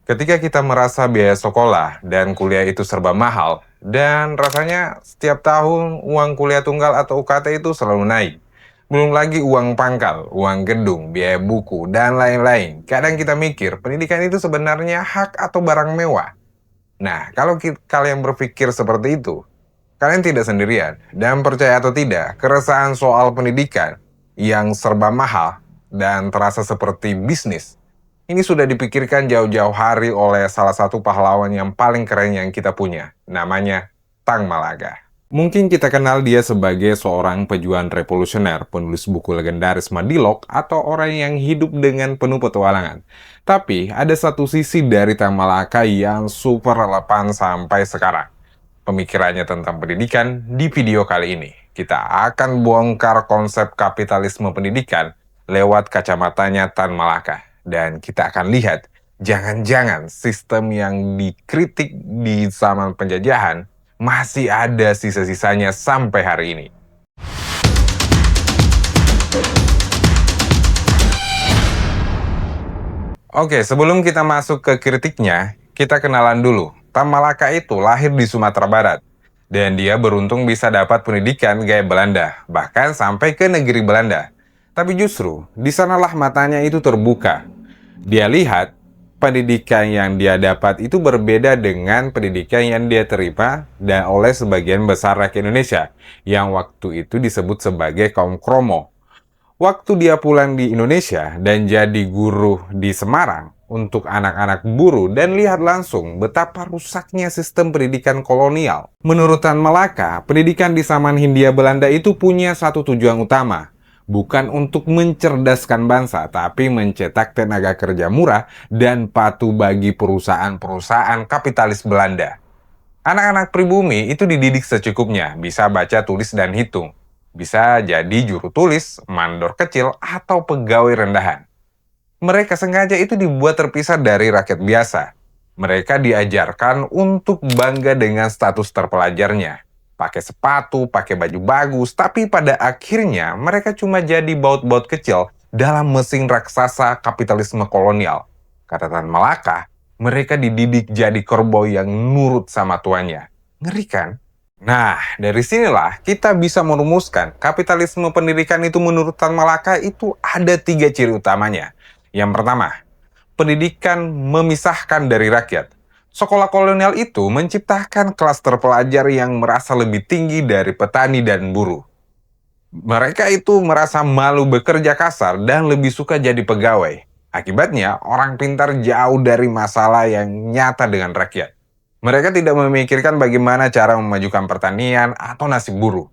Ketika kita merasa biaya sekolah dan kuliah itu serba mahal, dan rasanya setiap tahun uang kuliah tunggal atau UKT itu selalu naik. Belum lagi uang pangkal, uang gedung, biaya buku, dan lain-lain. Kadang kita mikir, pendidikan itu sebenarnya hak atau barang mewah. Nah, kalau kalian berpikir seperti itu, kalian tidak sendirian. Dan percaya atau tidak, keresahan soal pendidikan yang serba mahal dan terasa seperti bisnis ini sudah dipikirkan jauh-jauh hari oleh salah satu pahlawan yang paling keren yang kita punya. Namanya Tang Malaga. Mungkin kita kenal dia sebagai seorang pejuang revolusioner, penulis buku legendaris Madilog, atau orang yang hidup dengan penuh petualangan. Tapi ada satu sisi dari Tang Malaka yang super relevan sampai sekarang. Pemikirannya tentang pendidikan di video kali ini. Kita akan bongkar konsep kapitalisme pendidikan lewat kacamatanya Tan Malaka. Dan kita akan lihat, jangan-jangan sistem yang dikritik di zaman penjajahan masih ada sisa-sisanya sampai hari ini. Oke, sebelum kita masuk ke kritiknya, kita kenalan dulu. Tan Malaka itu lahir di Sumatera Barat. Dan dia beruntung bisa dapat pendidikan gaya Belanda, bahkan sampai ke negeri Belanda. Tapi justru, di sanalah matanya itu terbuka. Dia lihat pendidikan yang dia dapat itu berbeda dengan pendidikan yang dia terima dan oleh sebagian besar rakyat Indonesia yang waktu itu disebut sebagai kaum kromo. Waktu dia pulang di Indonesia dan jadi guru di Semarang untuk anak-anak buruh dan lihat langsung betapa rusaknya sistem pendidikan kolonial. Menurut Tan Malaka, pendidikan di zaman Hindia Belanda itu punya satu tujuan utama, bukan untuk mencerdaskan bangsa, tapi mencetak tenaga kerja murah dan patuh bagi perusahaan-perusahaan kapitalis Belanda. Anak-anak pribumi itu dididik secukupnya, bisa baca, tulis, dan hitung. Bisa jadi juru tulis, mandor kecil, atau pegawai rendahan. Mereka sengaja itu dibuat terpisah dari rakyat biasa. Mereka diajarkan untuk bangga dengan status terpelajarnya. Pakai sepatu, pakai baju bagus, tapi pada akhirnya mereka cuma jadi baut-baut kecil dalam mesin raksasa kapitalisme kolonial. Kata Tan Malaka, mereka dididik jadi koboi yang nurut sama tuannya. Ngeri kan? Nah, dari sinilah kita bisa merumuskan kapitalisme pendidikan itu menurut Tan Malaka itu ada 3 ciri utamanya. Yang pertama, pendidikan memisahkan dari rakyat. Sekolah kolonial itu menciptakan kelas terpelajar yang merasa lebih tinggi dari petani dan buruh. Mereka itu merasa malu bekerja kasar dan lebih suka jadi pegawai. Akibatnya, orang pintar jauh dari masalah yang nyata dengan rakyat. Mereka tidak memikirkan bagaimana cara memajukan pertanian atau nasib buruh.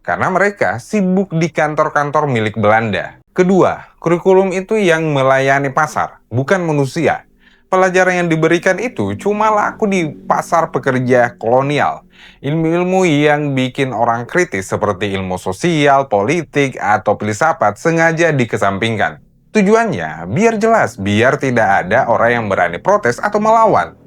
Karena mereka sibuk di kantor-kantor milik Belanda. Kedua, kurikulum itu yang melayani pasar, bukan manusia. Pelajaran yang diberikan itu cuma laku di pasar pekerja kolonial. Ilmu-ilmu yang bikin orang kritis seperti ilmu sosial, politik, atau filsafat sengaja dikesampingkan. Tujuannya biar jelas, biar tidak ada orang yang berani protes atau melawan.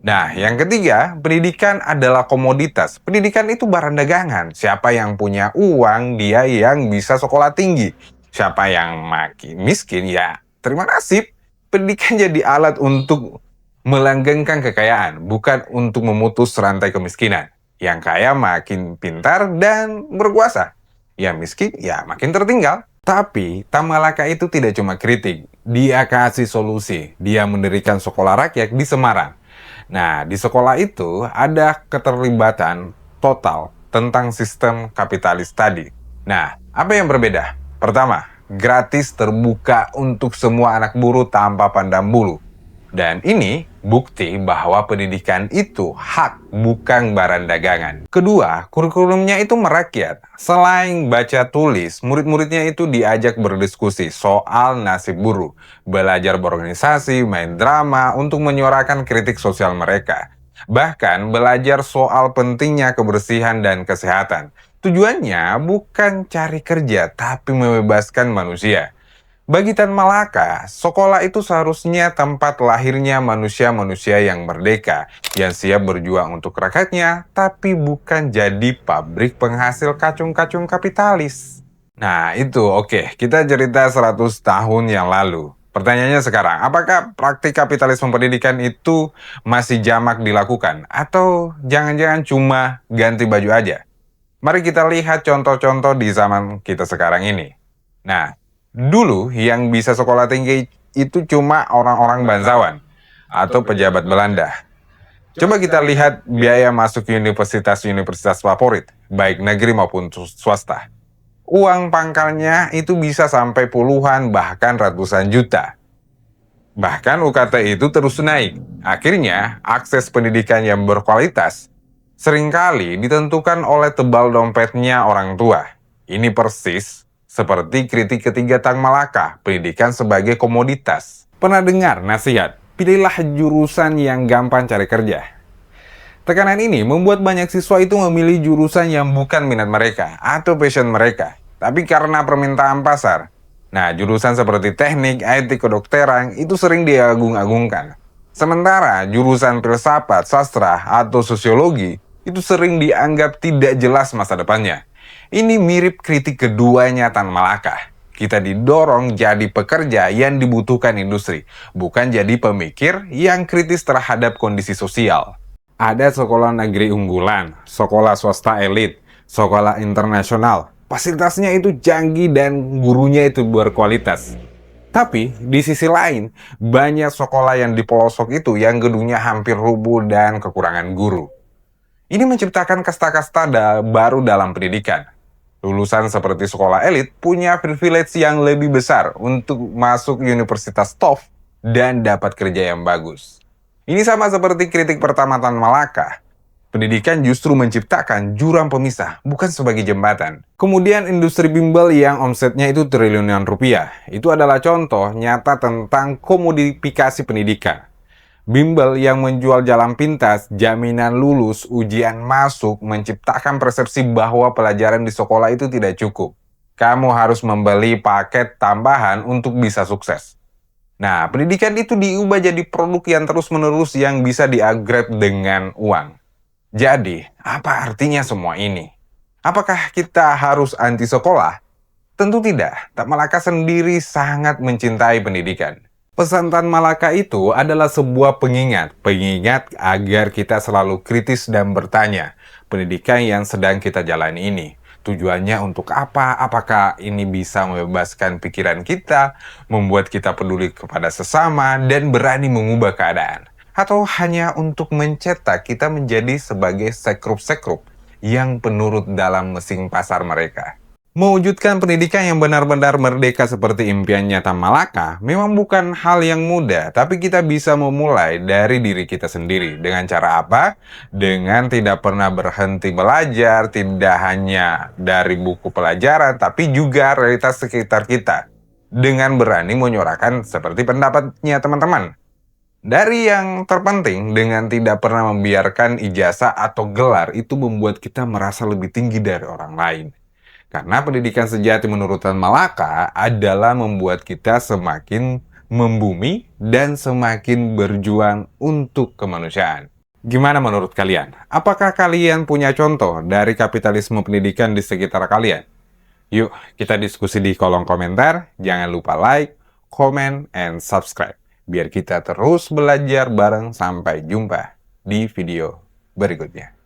Nah, yang ketiga, pendidikan adalah komoditas. Pendidikan itu barang dagangan. Siapa yang punya uang, dia yang bisa sekolah tinggi. Siapa yang makin miskin, ya terima nasib. Pendidikan jadi alat untuk melanggengkan kekayaan, bukan untuk memutus rantai kemiskinan. Yang kaya makin pintar dan berkuasa. Yang miskin, ya makin tertinggal. Tapi, Tan Malaka itu tidak cuma kritik. Dia kasih solusi. Dia mendirikan sekolah rakyat di Semarang. Nah, di sekolah itu ada keterlibatan total tentang sistem kapitalis tadi. Nah, apa yang berbeda? Pertama, gratis terbuka untuk semua anak buruh tanpa pandang bulu. Dan ini bukti bahwa pendidikan itu hak, bukan barang dagangan. Kedua, kurikulumnya itu merakyat. Selain baca tulis, murid-muridnya itu diajak berdiskusi soal nasib buruh, belajar berorganisasi, main drama untuk menyuarakan kritik sosial mereka. Bahkan belajar soal pentingnya kebersihan dan kesehatan. Tujuannya bukan cari kerja, tapi membebaskan manusia. Bagi Tan Malaka, sekolah itu seharusnya tempat lahirnya manusia-manusia yang merdeka, yang siap berjuang untuk rakyatnya, tapi bukan jadi pabrik penghasil kacung-kacung kapitalis. Nah itu oke, kita cerita 100 tahun yang lalu. Pertanyaannya sekarang, apakah praktik kapitalisme pendidikan itu masih jamak dilakukan? Atau jangan-jangan cuma ganti baju aja? Mari kita lihat contoh-contoh di zaman kita sekarang ini. Nah, dulu yang bisa sekolah tinggi itu cuma orang-orang bangsawan atau pejabat Belanda. Coba kita lihat biaya masuk universitas-universitas favorit, baik negeri maupun swasta. Uang pangkalnya itu bisa sampai puluhan bahkan ratusan juta. Bahkan UKT itu terus naik. Akhirnya, akses pendidikan yang berkualitas seringkali ditentukan oleh tebal dompetnya orang tua. Ini persis seperti kritik ketiga Tang Malaka, pendidikan sebagai komoditas. Pernah dengar nasihat, pilihlah jurusan yang gampang cari kerja. Tekanan ini membuat banyak siswa itu memilih jurusan yang bukan minat mereka atau passion mereka, tapi karena permintaan pasar. Nah, jurusan seperti teknik, IT, kedokteran itu sering diagung-agungkan. Sementara jurusan filsafat, sastra, atau sosiologi itu sering dianggap tidak jelas masa depannya. Ini mirip kritik keduanya Tan Malaka. Kita didorong jadi pekerja yang dibutuhkan industri, bukan jadi pemikir yang kritis terhadap kondisi sosial. Ada sekolah negeri unggulan, sekolah swasta elit, sekolah internasional. Fasilitasnya itu canggih dan gurunya itu berkualitas. Tapi di sisi lain, banyak sekolah yang di pelosok itu yang gedungnya hampir rubuh dan kekurangan guru. Ini menciptakan kasta-kasta baru dalam pendidikan. Lulusan seperti sekolah elit punya privilege yang lebih besar untuk masuk universitas top dan dapat kerja yang bagus. Ini sama seperti kritik pertama Tan Malaka. Pendidikan justru menciptakan jurang pemisah, bukan sebagai jembatan. Kemudian industri bimbel yang omsetnya itu triliunan rupiah. Itu adalah contoh nyata tentang komodifikasi pendidikan. Bimbel yang menjual jalan pintas, jaminan lulus, ujian masuk, menciptakan persepsi bahwa pelajaran di sekolah itu tidak cukup. Kamu harus membeli paket tambahan untuk bisa sukses. Nah, pendidikan itu diubah jadi produk yang terus-menerus yang bisa di-upgrade dengan uang. Jadi, apa artinya semua ini? Apakah kita harus anti sekolah? Tentu tidak. Tan Malaka sendiri sangat mencintai pendidikan. Pesan Tan Malaka itu adalah sebuah pengingat agar kita selalu kritis dan bertanya, pendidikan yang sedang kita jalani ini, tujuannya untuk apa? Apakah ini bisa membebaskan pikiran kita, membuat kita peduli kepada sesama, dan berani mengubah keadaan? Atau hanya untuk mencetak kita menjadi sebagai sekrup-sekrup yang penurut dalam mesin pasar mereka? Mewujudkan pendidikan yang benar-benar merdeka seperti impiannya Tan Malaka memang bukan hal yang mudah, tapi kita bisa memulai dari diri kita sendiri. Dengan cara apa? Dengan tidak pernah berhenti belajar, tidak hanya dari buku pelajaran, tapi juga realitas sekitar kita. Dengan berani menyuarakan seperti pendapatnya teman-teman. Dari yang terpenting, dengan tidak pernah membiarkan ijazah atau gelar itu membuat kita merasa lebih tinggi dari orang lain. Karena pendidikan sejati menurut Tan Malaka adalah membuat kita semakin membumi dan semakin berjuang untuk kemanusiaan. Gimana menurut kalian? Apakah kalian punya contoh dari kapitalisme pendidikan di sekitar kalian? Yuk, kita diskusi di kolom komentar. Jangan lupa like, comment, and subscribe. Biar kita terus belajar bareng. Sampai jumpa di video berikutnya.